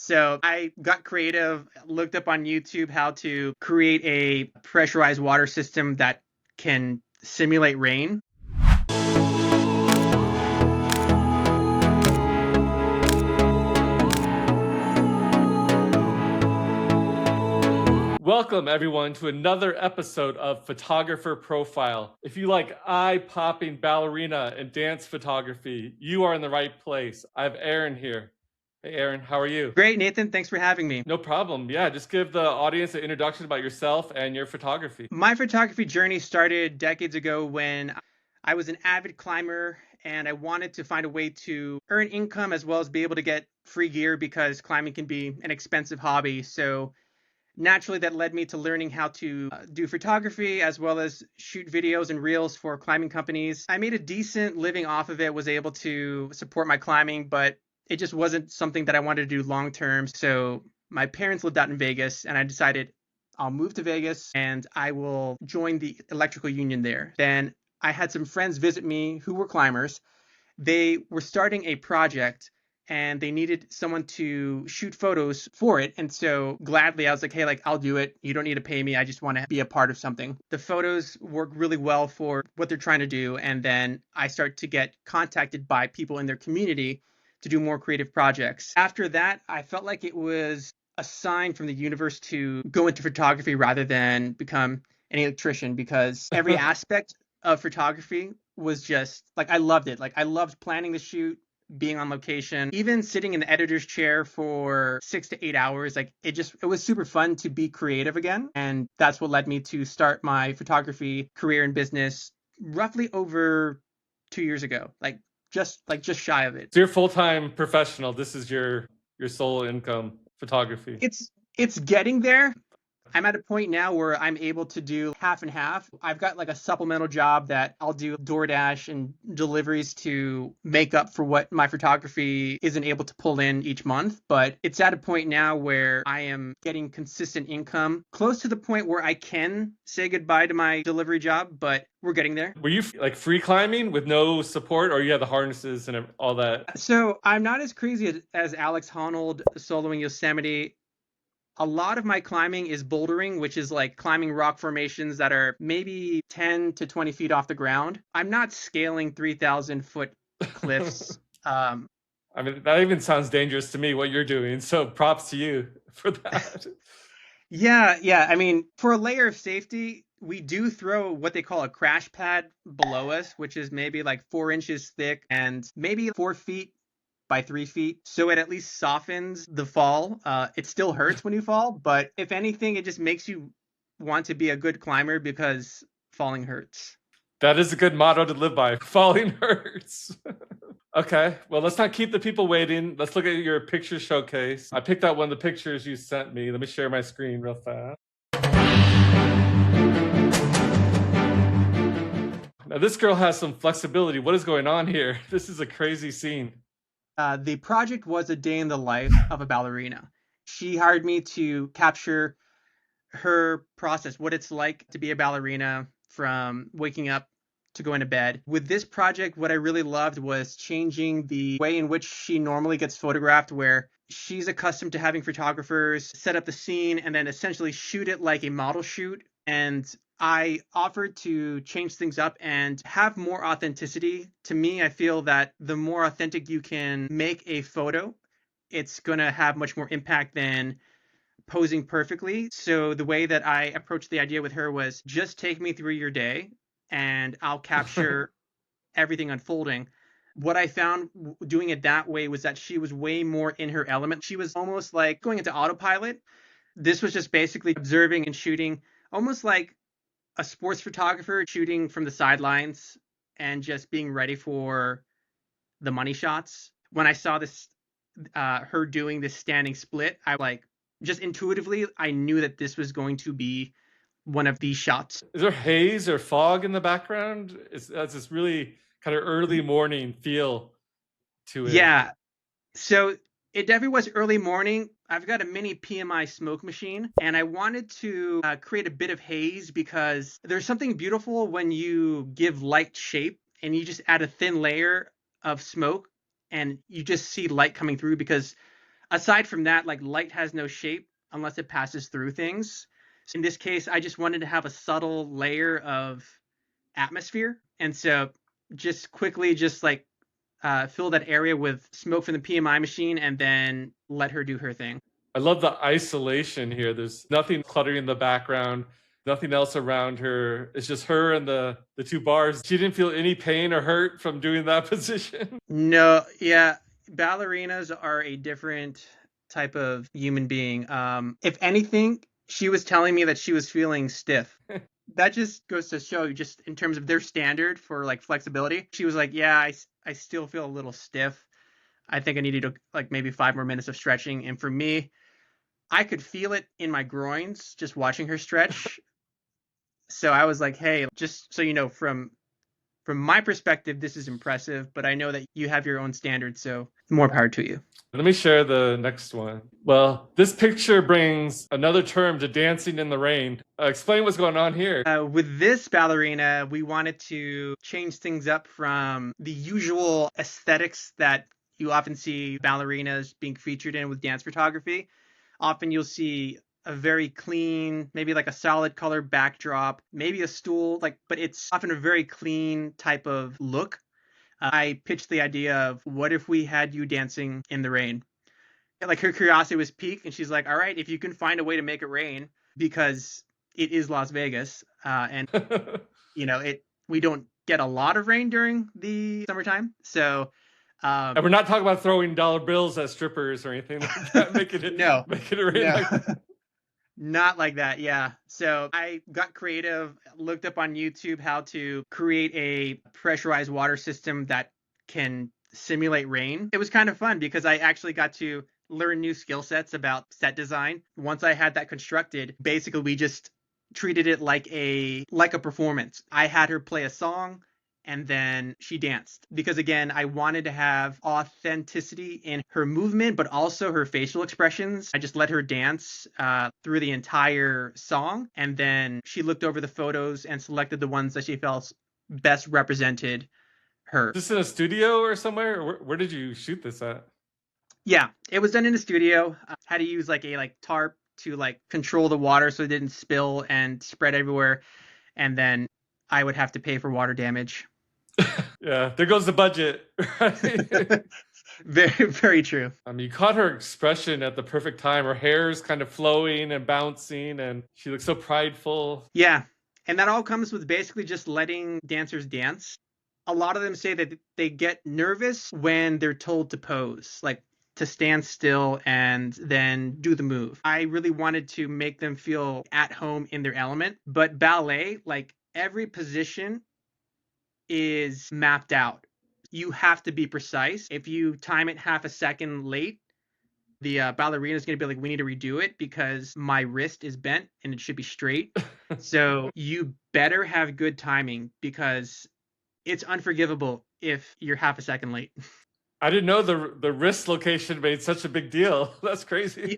So I got creative, looked up on YouTube how to create a pressurized water system that can simulate rain. Welcome, everyone, to another episode of Photographer Profile. If you like eye-popping ballerina and dance photography, you are in the right place. I have Arin here. Hey, Arin, how are you? Great, Nathan. Thanks for having me. No problem. Yeah, just give the audience an introduction about yourself and your photography. My photography journey started decades ago when I was an avid climber and I wanted to find a way to earn income as well as be able to get free gear because climbing can be an expensive hobby. So naturally, that led me to learning how to do photography as well as shoot videos and reels for climbing companies. I made a decent living off of it, was able to support my climbing, but it just wasn't something that I wanted to do long term. So my parents lived out in Vegas, and I decided I'll move to Vegas and I will join the electrical union there. Then I had some friends visit me who were climbers. They were starting a project and they needed someone to shoot photos for it. And so gladly, I was like, hey, I'll do it. You don't need to pay me. I just want to be a part of something. The photos work really well for what they're trying to do. And then I start to get contacted by people in their community to do more creative projects. After that, I felt like it was a sign from the universe to go into photography rather than become an electrician, because every aspect of photography was just I loved it. I loved planning the shoot, being on location, even sitting in the editor's chair for 6 to 8 hours. It was super fun to be creative again. And that's what led me to start my photography career and business roughly over 2 years ago, just shy of it. So you're a full-time professional. This is your sole income, photography. It's getting there. I'm at a point now where I'm able to do half and half. I've got a supplemental job that I'll do DoorDash and deliveries to make up for what my photography isn't able to pull in each month. But it's at a point now where I am getting consistent income, close to the point where I can say goodbye to my delivery job, but we're getting there. Were you free climbing with no support, or you had the harnesses and all that? So I'm not as crazy as Alex Honnold soloing Yosemite. A lot of my climbing is bouldering, which is climbing rock formations that are maybe 10 to 20 feet off the ground. I'm not scaling 3,000 foot cliffs. I mean, that even sounds dangerous to me, what you're doing. So props to you for that. Yeah. I mean, for a layer of safety, we do throw what they call a crash pad below us, which is maybe 4 inches thick and maybe 4 feet by 3 feet. So it at least softens the fall. It still hurts when you fall, but if anything, it just makes you want to be a good climber because falling hurts. That is a good motto to live by. Falling hurts. Okay, well, let's not keep the people waiting. Let's look at your picture showcase. I picked out one of the pictures you sent me. Let me share my screen real fast. Now, this girl has some flexibility. What is going on here? This is a crazy scene. The project was a day in the life of a ballerina. She hired me to capture her process, what it's like to be a ballerina from waking up to going to bed. With this project, what I really loved was changing the way in which she normally gets photographed, where she's accustomed to having photographers set up the scene and then essentially shoot it like a model shoot. And I offered to change things up and have more authenticity. To me, I feel that the more authentic you can make a photo, it's going to have much more impact than posing perfectly. So the way that I approached the idea with her was just take me through your day and I'll capture everything unfolding. What I found doing it that way was that she was way more in her element. She was almost like going into autopilot. This was just basically observing and shooting, almost like a sports photographer shooting from the sidelines and just being ready for the money shots. When I saw this, her doing this standing split, I just intuitively, I knew that this was going to be one of these shots. Is there haze or fog in the background? It's this really kind of early morning feel to it. Yeah. So it definitely was early morning. I've got a mini PMI smoke machine, and I wanted to create a bit of haze because there's something beautiful when you give light shape and you just add a thin layer of smoke and you just see light coming through, because Aside from that, like light has no shape unless it passes through things. So in this case, I just wanted to have a subtle layer of atmosphere. And so just quickly just like fill that area with smoke from the PMI machine and then let her do her thing. I love the isolation here. There's nothing cluttering in the background, nothing else around her. It's just her and the two bars. She didn't feel any pain or hurt from doing that position. No, yeah, ballerinas are a different type of human being. If anything, she was telling me that she was feeling stiff. That just goes to show you, just in terms of their standard for like flexibility. She was like, yeah, I still feel a little stiff. I think I needed like maybe 5 more minutes of stretching. And for me, I could feel it in my groins just watching her stretch. So I was like, hey, just so you know, from my perspective, this is impressive, but I know that you have your own standards, so more power to you. Let me share the next one. Well, this picture brings another term to dancing in the rain. Explain what's going on here. With this ballerina, we wanted to change things up from the usual aesthetics that you often see ballerinas being featured in with dance photography. Often you'll see a very clean, maybe like a solid color backdrop, maybe a stool, like, but it's often a very clean type of look. I pitched the idea of what if we had you dancing in the rain? Like her curiosity was piqued, and she's like, "All right, if you can find a way to make it rain, because it is Las Vegas, and it we don't get a lot of rain during the summertime, so." And we're not talking about throwing dollar bills at strippers or anything like that. No, making it rain no. like that. Not like that, yeah. So I got creative, looked up on YouTube how to create a pressurized water system that can simulate rain. It was kind of fun because I actually got to learn new skill sets about set design. Once I had that constructed, basically we just treated it like a performance. I had her play a song and then she danced because again I wanted to have authenticity in her movement but also her facial expressions. I just let her dance through the entire song, and then she looked over the photos and selected the ones that she felt best represented her. Is this in a studio or somewhere? Where did you shoot this at? Yeah, it was done in a studio. Had to use like a tarp to like control the water so it didn't spill and spread everywhere, and then I would have to pay for water damage. Yeah, there goes the budget. Right? Very, very true. You caught her expression at the perfect time. Her hair's kind of flowing and bouncing, and she looks so prideful. Yeah, and that all comes with basically just letting dancers dance. A lot of them say that they get nervous when they're told to pose, like to stand still and then do the move. I really wanted to make them feel at home in their element, but ballet, like every position is mapped out. You have to be precise. If you time it half a second late, the ballerina is going to be like, we need to redo it because my wrist is bent and it should be straight. So you better have good timing because it's unforgivable if you're half a second late. I didn't know the wrist location made such a big deal. That's crazy.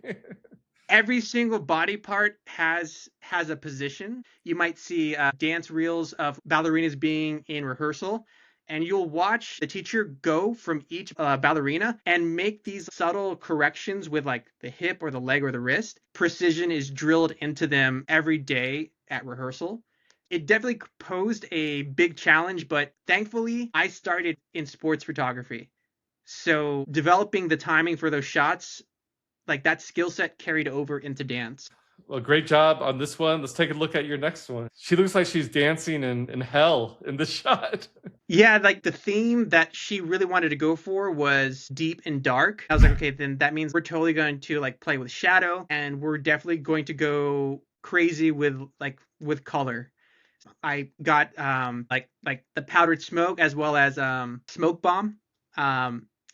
Every single body part has a position. You might see dance reels of ballerinas being in rehearsal, and you'll watch the teacher go from each ballerina and make these subtle corrections with like the hip or the leg or the wrist. Precision is drilled into them every day at rehearsal. It definitely posed a big challenge, but thankfully I started in sports photography. So developing the timing for those shots, like that skill set carried over into dance. Well, great job on this one. Let's take a look at your next one. She looks like she's dancing in hell in this shot. Yeah, like the theme that she really wanted to go for was deep and dark. I was like, okay, then that means we're totally going to like play with shadow, and we're definitely going to go crazy with color. I got like the powdered smoke as well as smoke bomb.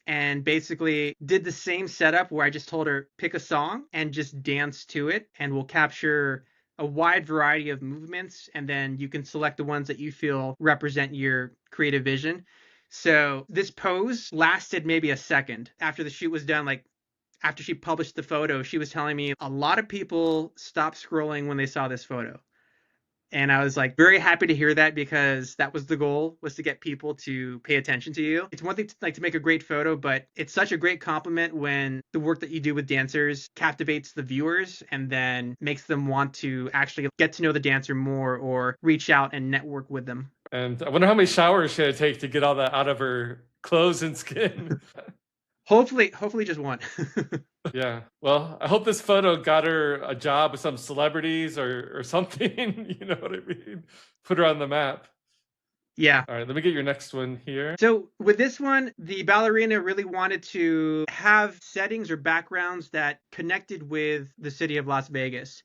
And basically did the same setup where I just told her pick a song and just dance to it, and we'll capture a wide variety of movements, and then you can select the ones that you feel represent your creative vision. So this pose lasted maybe a second after the shoot was done. Like after she published the photo, she was telling me a lot of people stopped scrolling when they saw this photo. And I was like very happy to hear that because that was the goal, was to get people to pay attention to you. It's one thing to like to make a great photo, but it's such a great compliment when the work that you do with dancers captivates the viewers and then makes them want to actually get to know the dancer more or reach out and network with them. And I wonder how many showers she had to take to get all that out of her clothes and skin. Hopefully just one. Yeah. Well, I hope this photo got her a job with some celebrities or something. You know what I mean? Put her on the map. Yeah. All right, let me get your next one here. So with this one, the ballerina really wanted to have settings or backgrounds that connected with the city of Las Vegas.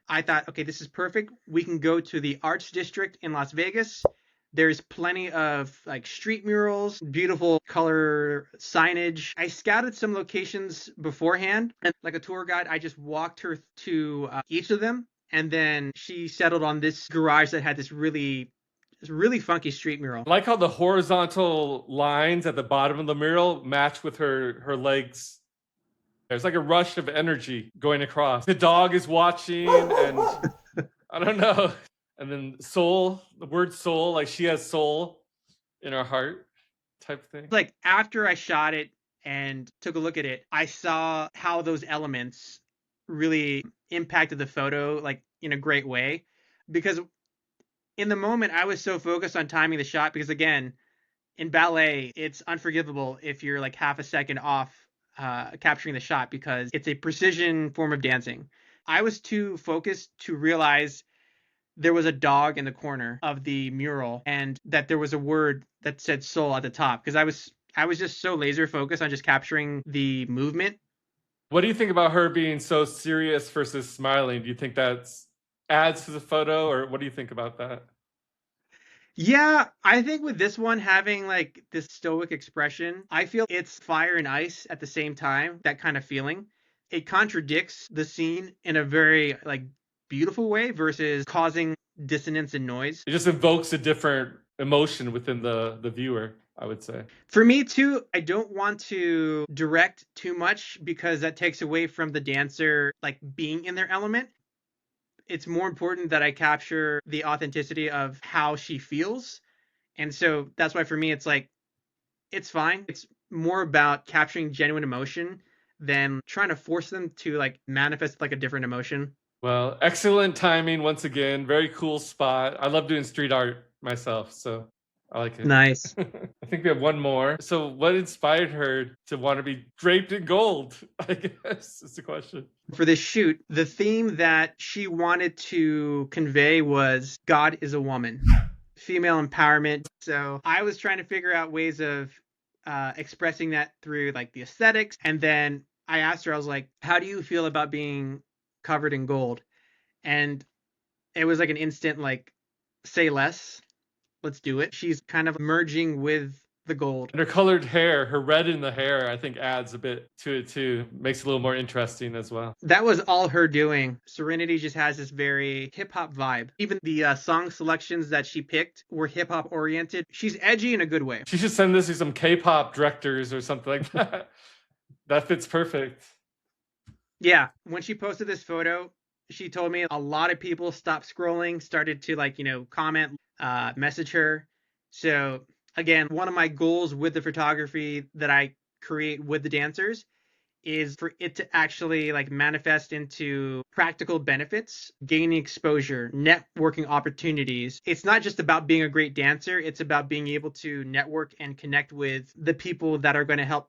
I thought, okay, this is perfect. We can go to the Arts District in Las Vegas. There's plenty of like street murals, beautiful color signage. I scouted some locations beforehand, and like a tour guide, I just walked her to each of them, and then she settled on this garage that had this really funky street mural. I like how the horizontal lines at the bottom of the mural match with her legs. There's like a rush of energy going across. The dog is watching, and I don't know. And then soul, the word soul, like she has soul in her heart type thing. Like after I shot it and took a look at it, I saw how those elements really impacted the photo like in a great way, because in the moment I was so focused on timing the shot, because again, in ballet it's unforgivable if you're like half a second off capturing the shot, because it's a precision form of dancing. I was too focused to realize there was a dog in the corner of the mural and that there was a word that said soul at the top, because I was just so laser focused on just capturing the movement. What do you think about her being so serious versus smiling? Do you think that adds to the photo, or what do you think about that? Yeah, I think with this one having like this stoic expression, I feel it's fire and ice at the same time, that kind of feeling. It contradicts the scene in a very like beautiful way versus causing dissonance and noise. It just invokes a different emotion within the viewer, I would say. For me too, I don't want to direct too much because that takes away from the dancer like being in their element. It's more important that I capture the authenticity of how she feels. And so that's why for me it's like it's fine. It's more about capturing genuine emotion than trying to force them to like manifest like a different emotion. Well, excellent timing once again. Very cool spot. I love doing street art myself, so I like it. Nice. I think we have one more. So, what inspired her to want to be draped in gold? I guess is the question. For this shoot, the theme that she wanted to convey was God is a woman, female empowerment. So I was trying to figure out ways of expressing that through like the aesthetics. And then I asked her, I was like, how do you feel about being covered in gold? And it was like an instant, like, say less, let's do it. She's kind of merging with the gold. And her colored hair, her red in the hair, I think adds a bit to it too. Makes it a little more interesting as well. That was all her doing. Serenity just has this very hip hop vibe. Even the song selections that she picked were hip hop oriented. She's edgy in a good way. She should send this to some K-pop directors or something like that. That fits perfect. Yeah, when she posted this photo, she told me a lot of people stopped scrolling, started to like, comment, message her. So again, one of my goals with the photography that I create with the dancers is for it to actually like manifest into practical benefits, gaining exposure, networking opportunities. It's not just about being a great dancer, it's about being able to network and connect with the people that are going to help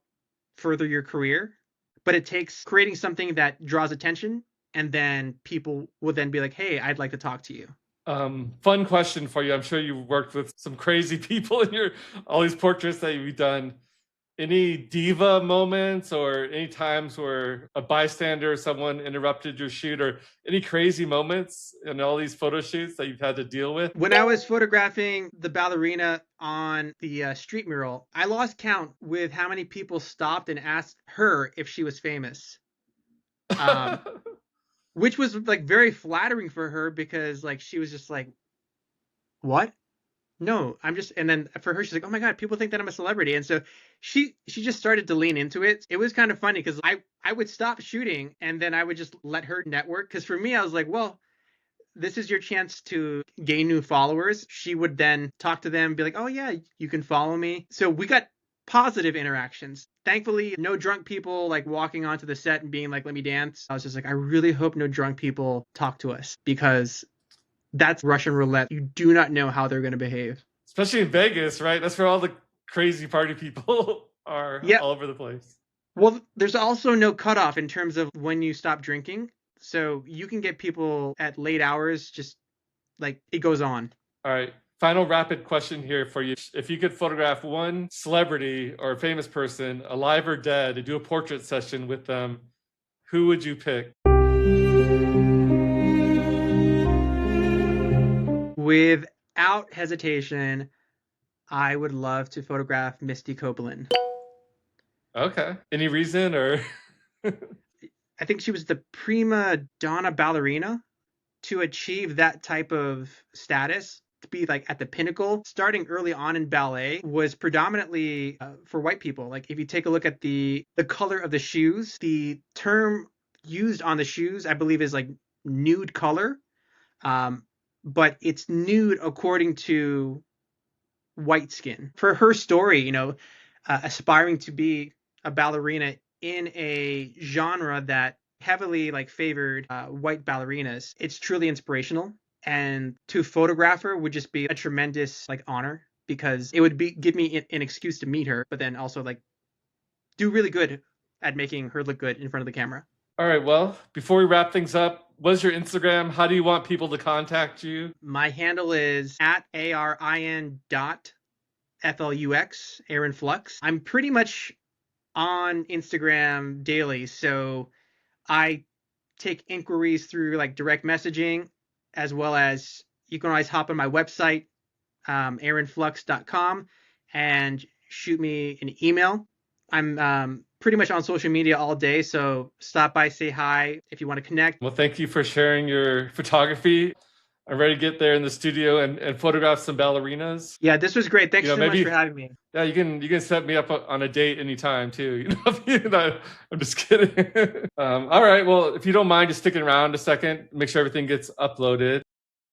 further your career. But it takes creating something that draws attention, and then people will then be like, hey, I'd like to talk to you. Fun question for you. I'm sure you've worked with some crazy people in all these portraits that you've done. Any diva moments or any times where a bystander or someone interrupted your shoot, or any crazy moments in all these photo shoots that you've had to deal with? When I was photographing the ballerina on the street mural, I lost count with how many people stopped and asked her if she was famous. Which was like very flattering for her, because like she was just like, what? No, I'm just, and then for her she's like, oh my god, people think that I'm a celebrity. And so she just started to lean into it. It was kind of funny because I would stop shooting and then I would just let her network, because for me I was like, well, this is your chance to gain new followers. She would then talk to them, be like, oh yeah, you can follow me. So we got positive interactions. Thankfully, no drunk people like walking onto the set and being like, let me dance. I was just like, I really hope no drunk people talk to us, because that's Russian roulette. You do not know how they're going to behave. Especially in Vegas, right? That's where all the crazy party people are Yeah. all over the place. Well, there's also no cutoff in terms of when you stop drinking. So you can get people at late hours, just like it goes on. All right. Final rapid question here for you. If you could photograph one celebrity or famous person, alive or dead, and do a portrait session with them, who would you pick? Without hesitation, I would love to photograph Misty Copeland. Okay. Any reason or? I think she was the prima donna ballerina. To achieve that type of status, to be like at the pinnacle, starting early on in ballet was predominantly for white people. Like if you take a look at the color of the shoes, the term used on the shoes, I believe, is like nude color. But it's nude according to white skin. For her story, aspiring to be a ballerina in a genre that heavily like favored white ballerinas, it's truly inspirational. And to photograph her would just be a tremendous like honor, because it would be give me an excuse to meet her, but then also like do really good at making her look good in front of the camera. All right. Well, before we wrap things up, what's your Instagram? How do you want people to contact you? My handle is at ARIN.FLUX, Arin Flux. I'm pretty much on Instagram daily, so I take inquiries through like direct messaging, as well as you can always hop on my website, arinflux.com, and shoot me an email. I'm pretty much on social media all day, so stop by, say hi if you want to connect. Well, thank you for sharing your photography. I'm ready to get there in the studio and photograph some ballerinas. Yeah, this was great. Thanks so much for having me. Yeah, you can set me up on a date anytime too. I'm just kidding. All right. Well, if you don't mind just sticking around a second, make sure everything gets uploaded.